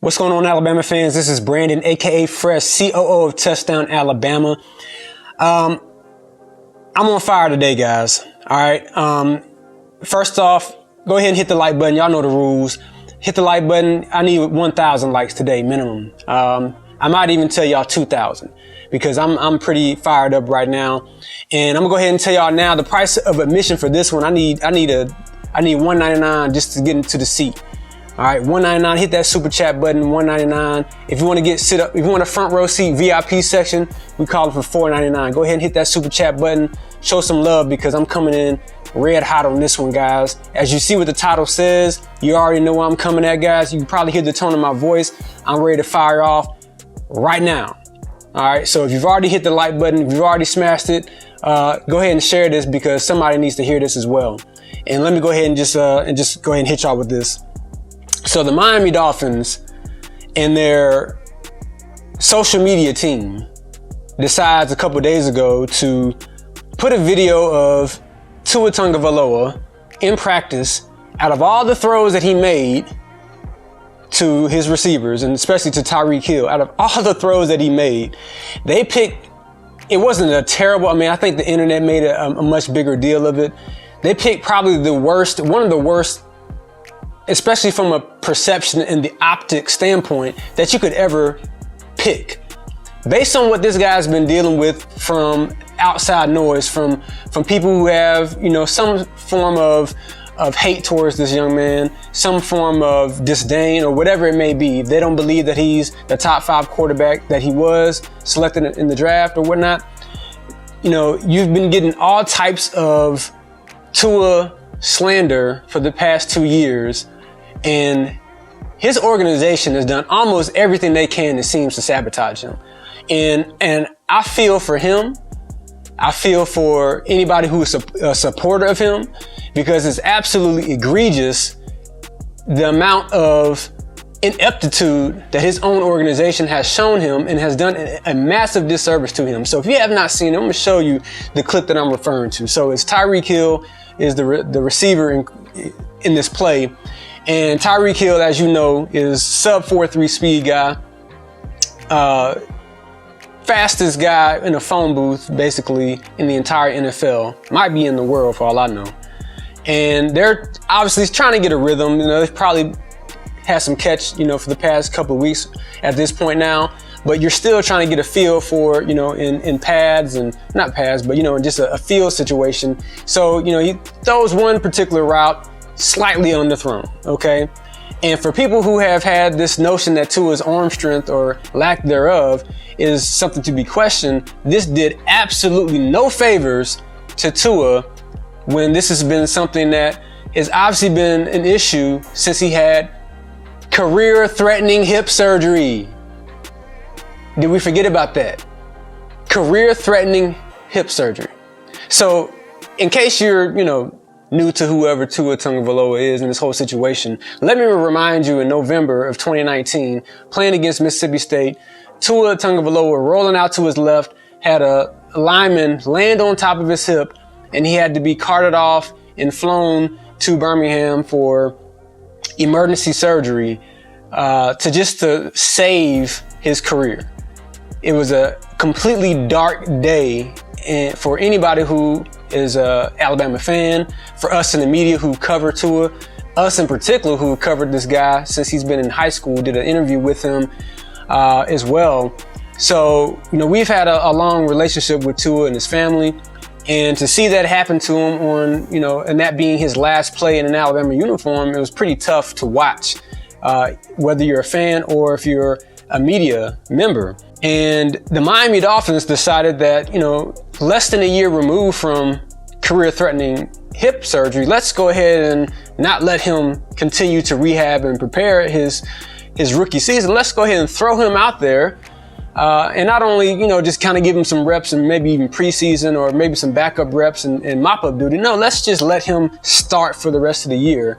What's going on, Alabama fans? This is Brandon, aka Fresh, COO of Touchdown Alabama. I'm on fire today, guys. All right. First off, go ahead and hit the like button. Y'all know the rules. Hit the like button. I need 1,000 likes today, minimum. I might even tell y'all 2,000 because I'm pretty fired up right now. And I'm gonna go ahead and tell y'all now the price of admission for this one. I need $199 just to get into the seat. All right, $199. Hit that super chat button. $199. If you want to if you want a front row seat VIP section, we call it for $4.99. Go ahead and hit that super chat button. Show some love because I'm coming in red hot on this one, guys. As you see what the title says, you already know where I'm coming at, guys. You can probably hear the tone of my voice. I'm ready to fire off right now. All right, so if you've already hit the like button, if you've already smashed it, go ahead and share this because somebody needs to hear this as well. And let me go ahead and just go ahead and hit y'all with this. So the Miami Dolphins and their social media team decides a couple days ago to put a video of Tua Tagovailoa in practice out of all the throws that he made to his receivers, and especially to Tyreek Hill. Out of all the throws that he made, they picked, it wasn't a terrible, I think the internet made a much bigger deal of it. They picked probably one of the worst, especially from a perception and the optic standpoint, that you could ever pick. Based on what this guy's been dealing with from outside noise, from people who have, some form of hate towards this young man, some form of disdain or whatever it may be. They don't believe that he's the top 5 quarterback that he was selected in the draft or whatnot. You've been getting all types of Tua slander for the past 2 years. And his organization has done almost everything they can, it seems, to sabotage him. And I feel for him. I feel for anybody who is a supporter of him, because it's absolutely egregious the amount of ineptitude that his own organization has shown him and has done a massive disservice to him. So if you have not seen it, I'm going to show you the clip that I'm referring to. So it's Tyreek Hill is the receiver in this play. And Tyreek Hill, as you know, is sub 4.3 speed guy, fastest guy in a phone booth, basically in the entire NFL, might be in the world for all I know. And they're obviously trying to get a rhythm. They've probably had some catch, for the past couple of weeks at this point now. But you're still trying to get a feel for, in pads and not pads, but just a field situation. So he throws one particular route slightly underthrown, okay? And for people who have had this notion that Tua's arm strength or lack thereof is something to be questioned, this did absolutely no favors to Tua when this has been something that has obviously been an issue since he had career-threatening hip surgery. Did we forget about that? Career-threatening hip surgery. So in case you're, new to whoever Tua Tagovailoa is in this whole situation, let me remind you, in November of 2019, playing against Mississippi State, Tua Tagovailoa rolling out to his left, had a lineman land on top of his hip, and he had to be carted off and flown to Birmingham for emergency surgery to save his career. It was a completely dark day for anybody who is a Alabama fan, for us in the media who cover Tua, us in particular who covered this guy since he's been in high school, did an interview with him as well. So, we've had a long relationship with Tua and his family, and to see that happen to him on, and that being his last play in an Alabama uniform, it was pretty tough to watch, whether you're a fan or if you're a media member. And the Miami Dolphins decided that, less than a year removed from career-threatening hip surgery, let's go ahead and not let him continue to rehab and prepare his rookie season. Let's go ahead and throw him out there and not only, just kind of give him some reps and maybe even preseason or maybe some backup reps and mop-up duty. No, let's just let him start for the rest of the year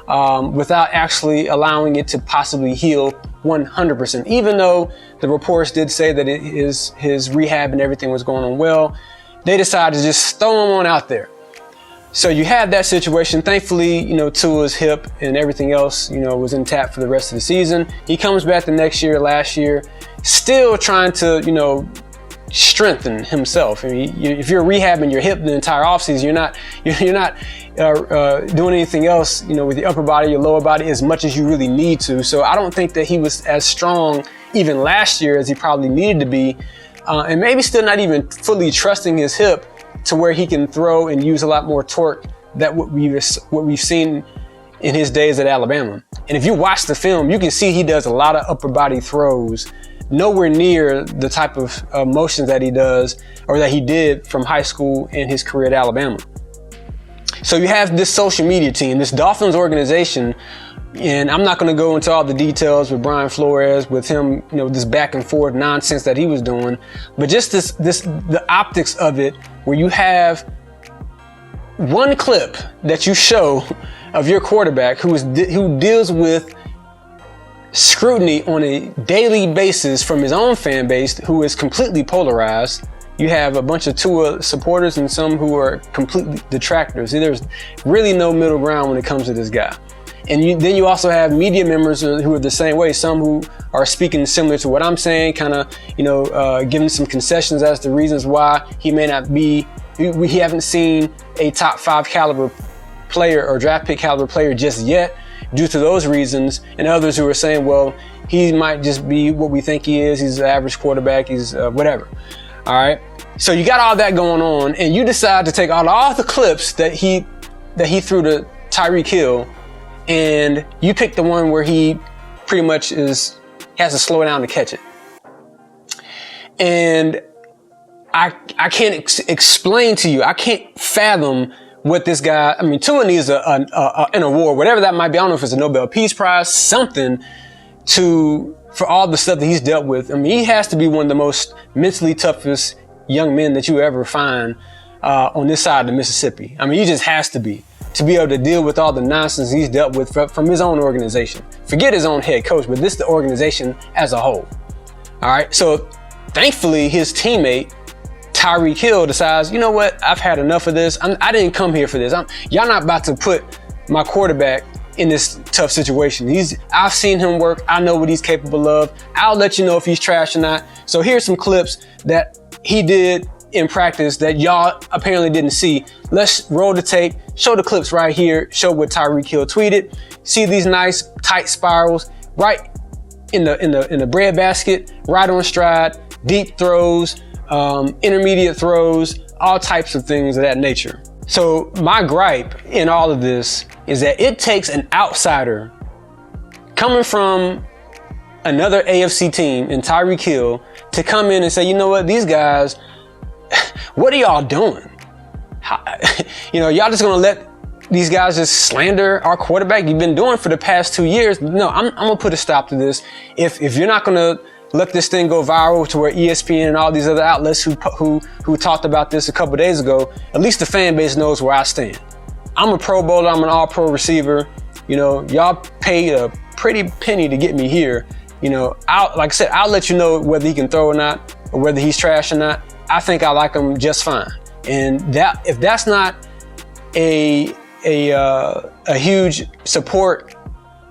without actually allowing it to possibly heal 100%. Even though the reports did say that his rehab and everything was going on well, they decided to just throw him on out there. So you had that situation. Thankfully, Tua's hip and everything else, was intact for the rest of the season. He comes back the next year, last year, still trying to, strengthen himself. I mean, if you're rehabbing your hip the entire offseason, you're not doing anything else, with your upper body, your lower body as much as you really need to. So I don't think that he was as strong even last year as he probably needed to be, and maybe still not even fully trusting his hip to where he can throw and use a lot more torque that what we've seen in his days at Alabama. And if you watch the film, you can see he does a lot of upper body throws, nowhere near the type of motions that he does or that he did from high school and his career at Alabama. So you have this social media team, this Dolphins organization, and I'm not going to go into all the details with Brian Flores, with him, this back and forth nonsense that he was doing, but just the optics of it, where you have one clip that you show of your quarterback who deals with scrutiny on a daily basis from his own fan base, who is completely polarized. You have a bunch of Tua supporters and some who are completely detractors. There's really no middle ground when it comes to this guy. And then you also have media members who are the same way. Some who are speaking similar to what I'm saying, kind of, giving some concessions as to reasons why he may not be. We haven't seen a top 5 caliber player or draft pick caliber player just yet, due to those reasons. And others who are saying, well, he might just be what we think he is. He's an average quarterback. He's whatever. All right. So you got all that going on, and you decide to take all the clips that he threw to Tyreek Hill, and you pick the one where he pretty much has to slow down to catch it. And I can't explain to you, I can't fathom what this guy, Tua needs an award, whatever that might be. I don't know if it's a Nobel Peace Prize, something for all the stuff that he's dealt with. He has to be one of the most mentally toughest young men that you ever find on this side of the Mississippi. He just has to be able to deal with all the nonsense he's dealt with from his own organization. Forget his own head coach, but this the organization as a whole. All right. So thankfully, his teammate Tyreek Hill decides, you know what? I've had enough of this. I didn't come here for this. Y'all not about to put my quarterback in this tough situation. I've seen him work. I know what he's capable of. I'll let you know if he's trash or not. So here's some clips that he did in practice that y'all apparently didn't see. Let's roll the tape, show the clips right here, show what Tyreek Hill tweeted. See these nice tight spirals right in the breadbasket, right on stride, deep throws, intermediate throws, all types of things of that nature. So my gripe in all of this is that it takes an outsider coming from another AFC team in Tyreek Hill to come in and say, you know what, these guys, what are y'all doing? Y'all just gonna let these guys just slander our quarterback? You've been doing for the past 2 years. No, I'm gonna put a stop to this. If you're not gonna let this thing go viral to where ESPN and all these other outlets who talked about this a couple days ago, at least the fan base knows where I stand. I'm a Pro Bowler. I'm an All-Pro receiver. Y'all paid a pretty penny to get me here. Like I said, I'll let you know whether he can throw or not, or whether he's trash or not. I think I like him just fine. And that, if that's not a huge support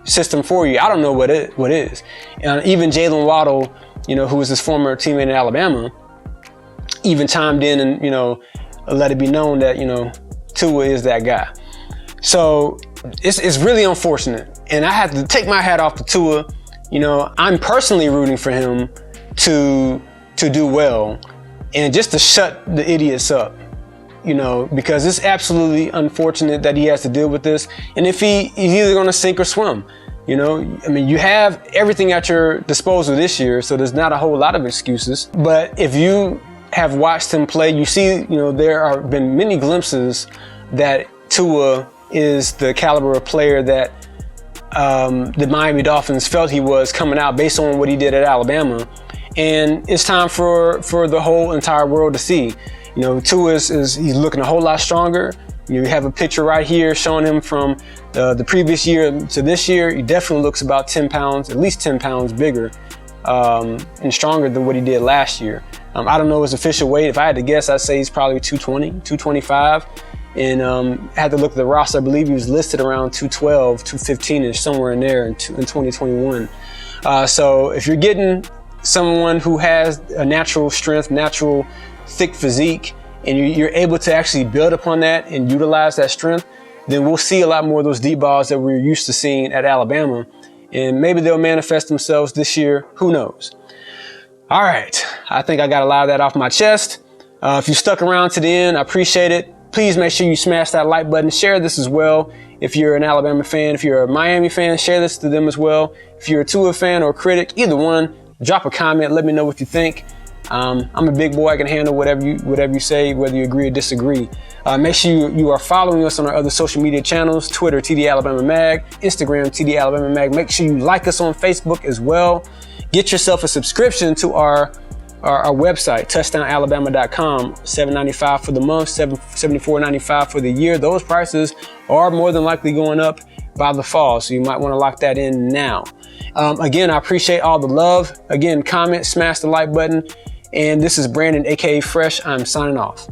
system for you, I don't know what is. And even Jalen Waddle, who was his former teammate in Alabama, even chimed in and let it be known that Tua is that guy. So it's really unfortunate, and I have to take my hat off to Tua. I'm personally rooting for him to do well and just to shut the idiots up. Because it's absolutely unfortunate that he has to deal with this. And if he's either going to sink or swim, you have everything at your disposal this year, so there's not a whole lot of excuses. But if you have watched him play, you see, there have been many glimpses that Tua is the caliber of player that the Miami Dolphins felt he was coming out based on what he did at Alabama. And it's time for the whole entire world to see. Tua he's looking a whole lot stronger. You have a picture right here showing him from the previous year to this year. He definitely looks about 10 pounds, at least 10 pounds bigger and stronger than what he did last year. I don't know his official weight. If I had to guess, I'd say he's probably 220, 225. and had to look at the roster. I believe he was listed around 212, 215-ish, somewhere in there in 2021. So if you're getting someone who has a natural strength, natural thick physique, and you're able to actually build upon that and utilize that strength, then we'll see a lot more of those deep balls that we're used to seeing at Alabama. And maybe they'll manifest themselves this year. Who knows? All right. I think I got a lot of that off my chest. If you stuck around to the end, I appreciate it. Please make sure you smash that like button. Share this as well. If you're an Alabama fan, if you're a Miami fan, share this to them as well. If you're a Tua fan or a critic, either one, drop a comment. Let me know what you think. I'm a big boy. I can handle whatever you say, whether you agree or disagree. Make sure you are following us on our other social media channels, Twitter, TD Alabama Mag, Instagram, TD Alabama Mag. Make sure you like us on Facebook as well. Get yourself a subscription to our website, touchdownalabama.com. $7.95 for the month, $74.95 for the year. Those prices are more than likely going up by the fall, so you might want to lock that in now. Again, I appreciate all the love. Again, comment, smash the like button. And this is Brandon, aka Fresh. I'm signing off.